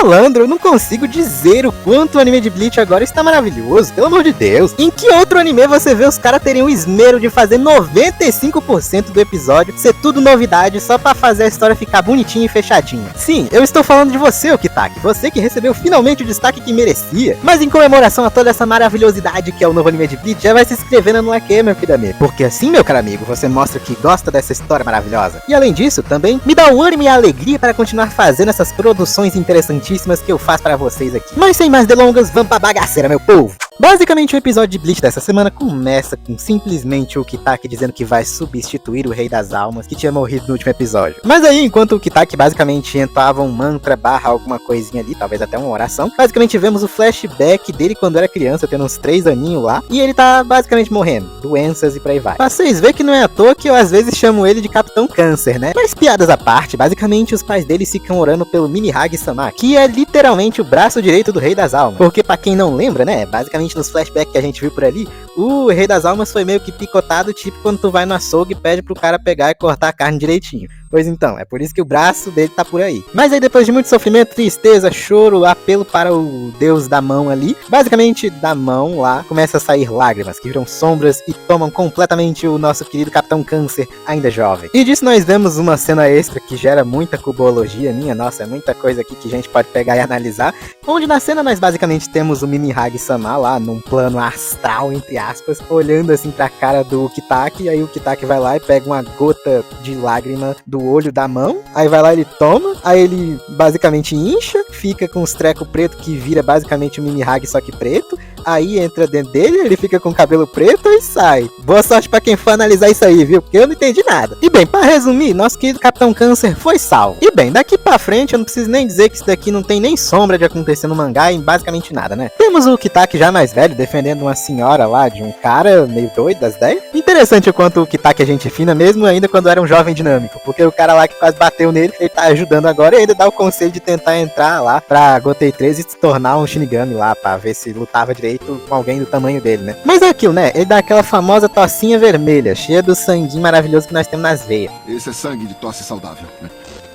Malandro, eu não consigo dizer o quanto o anime de Bleach agora está maravilhoso, pelo amor de Deus. Em que outro anime você vê os caras terem o esmero de fazer 95% do episódio ser tudo novidade só pra fazer a história ficar bonitinha e fechadinha? Sim, eu estou falando de você, Okitake, você que recebeu finalmente o destaque que merecia. Mas em comemoração a toda essa maravilhosidade que é o novo anime de Bleach, já vai se inscrevendo no like, meu querido amigo. Porque assim, meu caro amigo, você mostra que gosta dessa história maravilhosa. E além disso, também me dá um ânimo e alegria para continuar fazendo essas produções interessantíssimas que eu faço para vocês aqui. Mas sem mais delongas, vamos pra bagaceira, meu povo! Basicamente, o episódio de Bleach dessa semana começa com simplesmente o Okitake dizendo que vai substituir o Rei das Almas, que tinha morrido no último episódio. Mas aí, enquanto o Okitake basicamente entoava um mantra barra alguma coisinha ali, talvez até uma oração, basicamente vemos o flashback dele quando era criança, tendo uns 3 aninhos lá, e ele tá basicamente morrendo, doenças e por aí vai. Pra vocês verem que não é à toa que eu às vezes chamo ele de Capitão Câncer, né? Mas piadas à parte, basicamente os pais dele ficam orando pelo Mini Hagi-sama, que é literalmente o braço direito do Rei das Almas. Porque pra quem não lembra, né, basicamente nos flashbacks que a gente viu por ali, o Rei das Almas foi meio que picotado, tipo quando tu vai no açougue e pede pro cara pegar e cortar a carne direitinho. Pois então, é por isso que o braço dele tá por aí. Mas aí depois de muito sofrimento, tristeza, choro, apelo para o deus da mão ali, basicamente da mão lá começa a sair lágrimas que viram sombras e tomam completamente o nosso querido Capitão Câncer, ainda jovem. E disso nós vemos uma cena extra que gera muita cubologia minha, nossa, é muita coisa aqui que a gente pode pegar e analisar, onde na cena nós basicamente temos o Mimi Hagi-sama lá num plano astral, entre aspas, olhando assim pra cara do Okitake, e aí o Okitake vai lá e pega uma gota de lágrima do olho da mão, aí vai lá, ele toma, aí ele basicamente incha, fica com os trecos preto que vira basicamente o Mimi Hagi só que preto, aí entra dentro dele, ele fica com o cabelo preto e sai. Boa sorte pra quem for analisar isso aí, viu? Porque eu não entendi nada. E bem, pra resumir, nosso querido Capitão Câncer foi salvo. E bem, daqui pra frente eu não preciso nem dizer que isso daqui não tem nem sombra de acontecer no mangá em basicamente nada, né? Temos o Okitake já mais velho defendendo uma senhora lá de um cara meio doido das 10. Interessante o quanto o Okitake é gente fina mesmo ainda quando era um jovem dinâmico, porque o cara lá que quase bateu nele, ele tá ajudando agora e ainda dá o conselho de tentar entrar lá pra Gotei 13 e se tornar um Shinigami lá, pra ver se lutava direito com alguém do tamanho dele, né? Mas é aquilo, né? Ele dá aquela famosa tocinha vermelha, cheia do sanguinho maravilhoso que nós temos nas veias. Esse é sangue de tosse saudável, né?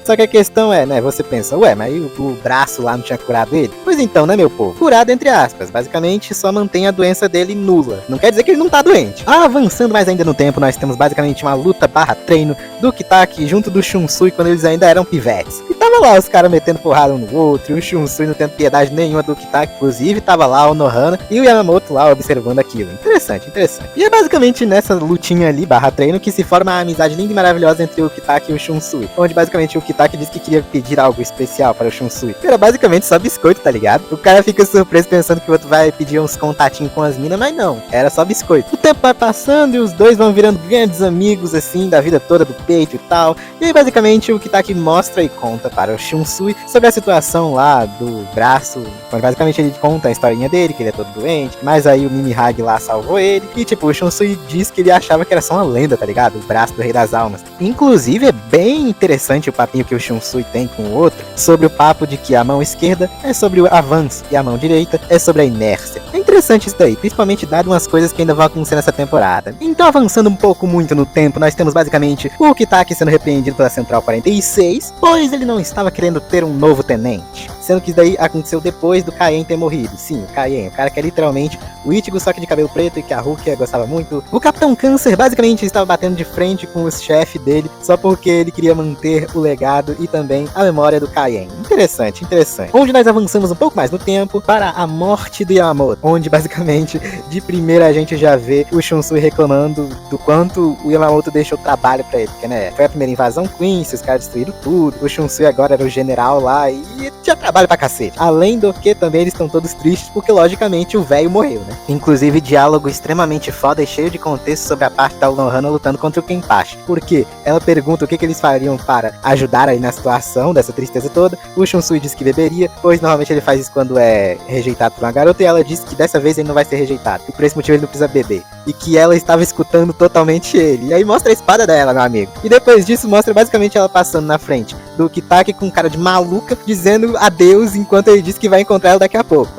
Só que a questão é, né, você pensa, ué, mas o braço lá não tinha curado ele? Pois então, né, meu povo? Curado entre aspas, basicamente só mantém a doença dele nula. Não quer dizer que ele não tá doente. Avançando mais ainda no tempo, nós temos basicamente uma luta barra treino do Okitake junto do Shunsui quando eles ainda eram pivetes. E tava lá os caras metendo porrada um no outro, e o Shunsui não tendo piedade nenhuma do Okitake, inclusive tava lá o Nohana e o Yamamoto lá observando aquilo. Interessante, interessante. E é basicamente nessa lutinha ali, barra treino, que se forma a amizade linda e maravilhosa entre o Okitake e o Shunsui, onde basicamente o Okitake disse que queria pedir algo especial para o Shunsui. Era basicamente só biscoito, tá ligado? O cara fica surpreso pensando que o outro vai pedir uns contatinhos com as minas, mas não, era só biscoito. O tempo vai passando e os dois vão virando grandes amigos, assim, da vida toda do peito e tal. E aí, basicamente, o Okitake mostra e conta para o Shunsui sobre a situação lá do braço, onde basicamente ele conta a historinha dele, que ele é todo doente, mas aí o Mimi Hagi lá salvou ele. E tipo, o Shunsui diz que ele achava que era só uma lenda, tá ligado? O braço do Rei das Almas. Inclusive, é bem interessante o papinho que o Shunsui tem com o outro, sobre o papo de que a mão esquerda é sobre o avanço e a mão direita é sobre a inércia. É interessante isso daí, principalmente dado umas coisas que ainda vão acontecer nessa temporada. Então, avançando um pouco muito no tempo, nós temos basicamente o Okitake sendo repreendido pela Central 46, pois ele não estava querendo ter um novo tenente. Sendo que isso daí aconteceu depois do Kaien ter morrido. Sim, o Kaien, o cara que é literalmente o Ichigo, só que de cabelo preto e que a Rukia gostava muito. O Capitão Câncer basicamente estava batendo de frente com os chefes dele, só porque ele queria manter o legado e também a memória do Kaien. Interessante, interessante. Onde nós avançamos um pouco mais no tempo para a morte do Yamamoto, onde basicamente de primeira a gente já vê o Shunsui reclamando do quanto o Yamamoto deixou trabalho pra ele, porque né, foi a primeira invasão Quincy, os caras destruíram tudo, o Shunsui agora era o general lá e tinha trabalho pra cacete. Além do que também eles estão todos tristes porque logicamente o velho morreu, né? Inclusive diálogo extremamente foda e cheio de contexto sobre a parte da Unohana lutando contra o Kenpachi. Porque ela pergunta o que eles fariam para ajudar aí na situação dessa tristeza toda. O Shunsui diz que beberia, pois normalmente ele faz isso quando é rejeitado por uma garota, e ela diz que dessa vez ele não vai ser rejeitado, e por esse motivo ele não precisa beber. E que ela estava escutando totalmente ele. E aí mostra a espada dela, meu amigo. E depois disso mostra basicamente ela passando na frente do Okitake com cara de maluca, dizendo adeus enquanto ele diz que vai encontrar ela daqui a pouco.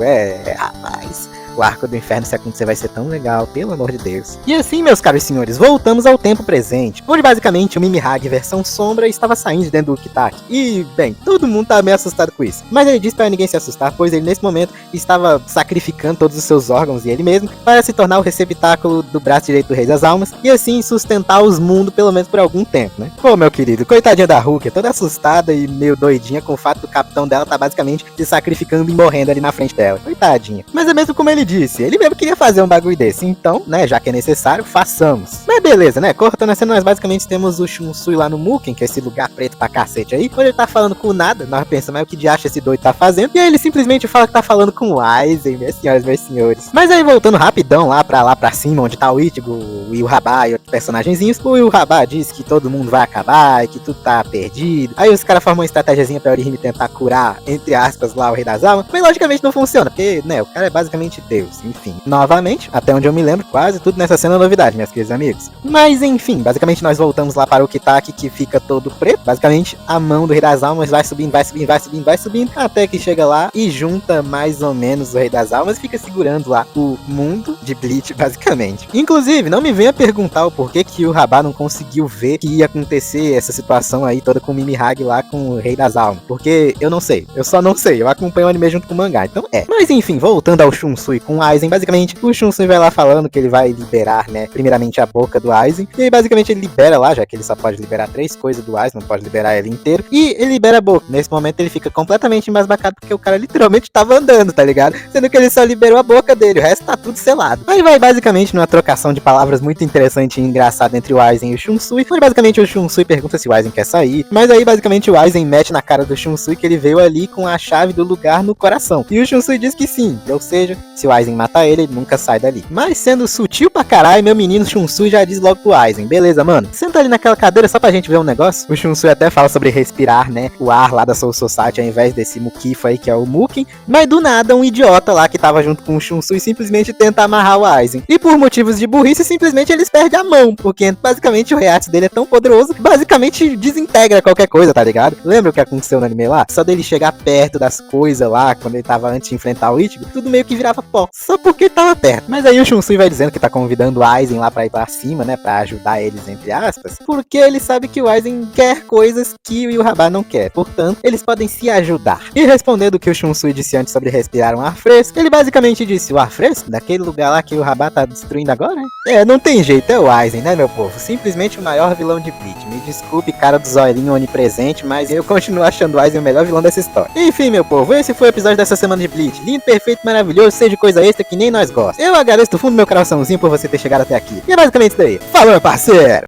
Rapaz, O arco do inferno, se acontecer, vai ser tão legal, pelo amor de Deus. E assim, meus caros senhores, voltamos ao tempo presente, onde basicamente o Mimihag versão sombra estava saindo de dentro do Ukitake. E, bem, todo mundo tava meio assustado com isso. Mas ele disse para ninguém se assustar, pois ele nesse momento estava sacrificando todos os seus órgãos e ele mesmo para se tornar o receptáculo do braço direito do Rei das Almas e assim sustentar os mundos pelo menos por algum tempo, né? Pô, meu querido, coitadinha da Rukia, toda assustada e meio doidinha com o fato do capitão dela tá basicamente se sacrificando e morrendo ali na frente dela. Coitadinha. Mas é mesmo como ele disse, ele mesmo queria fazer um bagulho desse, então, né, já que é necessário, façamos. Mas beleza, né, cortando a cena, nós basicamente temos o Shunsui lá no Muken, que é esse lugar preto pra cacete aí, onde ele tá falando com nada, nós pensamos, mas o que de acha esse doido tá fazendo? E aí ele simplesmente fala que tá falando com o Aizen, minhas senhoras, meus senhores. Mas aí voltando rapidão lá pra cima, onde tá o Ichigo, o Yuraba e outros personagenzinhos, o Yuraba diz que todo mundo vai acabar e que tudo tá perdido. Aí os caras formam uma estratégiazinha pra Orihime tentar curar, entre aspas, lá o Rei das Almas, mas logicamente não funciona, porque, né, o cara é basicamente Deus, enfim. Novamente, até onde eu me lembro, quase tudo nessa cena é novidade, meus queridos amigos. Mas enfim, basicamente nós voltamos lá para o Ukitake, que fica todo preto. Basicamente, a mão do Rei das Almas vai subindo, vai subindo, vai subindo, vai subindo, até que chega lá e junta mais ou menos o Rei das Almas e fica segurando lá o mundo de Bleach, basicamente. Inclusive, não me venha perguntar o porquê que o Rabá não conseguiu ver que ia acontecer essa situação aí toda com o Mimihag lá com o Rei das Almas. Porque eu não sei, eu só não sei, eu acompanho o anime junto com o mangá, então é. Mas enfim, voltando ao Shunsui com o Aizen, basicamente o Shunsui vai lá falando que ele vai liberar, né, primeiramente a boca do Aizen, e aí basicamente ele libera lá, já que ele só pode liberar 3 coisas do Aizen, não pode liberar ele inteiro, e ele libera a boca. Nesse momento ele fica completamente embasbacado porque o cara literalmente tava andando, tá ligado? Sendo que ele só liberou a boca dele, o resto tá tudo selado. Aí vai basicamente numa trocação de palavras muito interessante e engraçada entre o Aizen e o Shunsui, onde basicamente o Shunsui pergunta se o Aizen quer sair, mas aí basicamente o Aizen mete na cara do Shunsui que ele veio ali com a chave do lugar no coração. E o Shunsui diz que sim, ou seja, se o Aizen matar ele, ele nunca sai dali. Mas sendo sutil pra caralho, meu menino Shunsui já diz logo pro Aizen, beleza, mano? Senta ali naquela cadeira só pra gente ver um negócio. O Shunsui até fala sobre respirar, né, o ar lá da Soul Society ao invés desse Mukifa aí que é o Muken, mas do nada um idiota lá que tava junto com o Shunsui simplesmente tenta amarrar o Aizen. E por motivos de burrice, simplesmente eles perdem a mão, porque basicamente o reato dele é tão poderoso que basicamente desintegra qualquer coisa, tá ligado? Lembra o que aconteceu no anime lá? Só dele chegar perto das coisas lá, quando ele tava antes de enfrentar o Ichigo, tudo meio que virava pó, só porque ele tava perto. Mas aí o Shunsui vai dizendo que tá convidando o Aizen lá pra ir pra cima, né, pra ajudar eles, entre aspas, porque ele sabe que o Aizen quer coisas que o Yuraba não quer, portanto, eles podem se ajudar. E respondendo o que o Shunsui disse antes sobre respirar um ar fresco, ele basicamente disse, o ar fresco? Daquele lugar lá que o Yuraba tá destruindo agora, né? É, não tem jeito, é o Aizen, né, meu povo? Simplesmente o maior vilão de Bleach. Me desculpe, cara do zoilinho onipresente, mas eu continuo achando o Aizen o melhor vilão dessa história. Enfim, meu povo, esse foi o episódio dessa semana de Bleach. Lindo, perfeito, maravilhoso, seja coisa extra que nem nós gostamos. Eu agradeço do fundo do meu coraçãozinho por você ter chegado até aqui. E é basicamente isso daí. Falou, meu parceiro!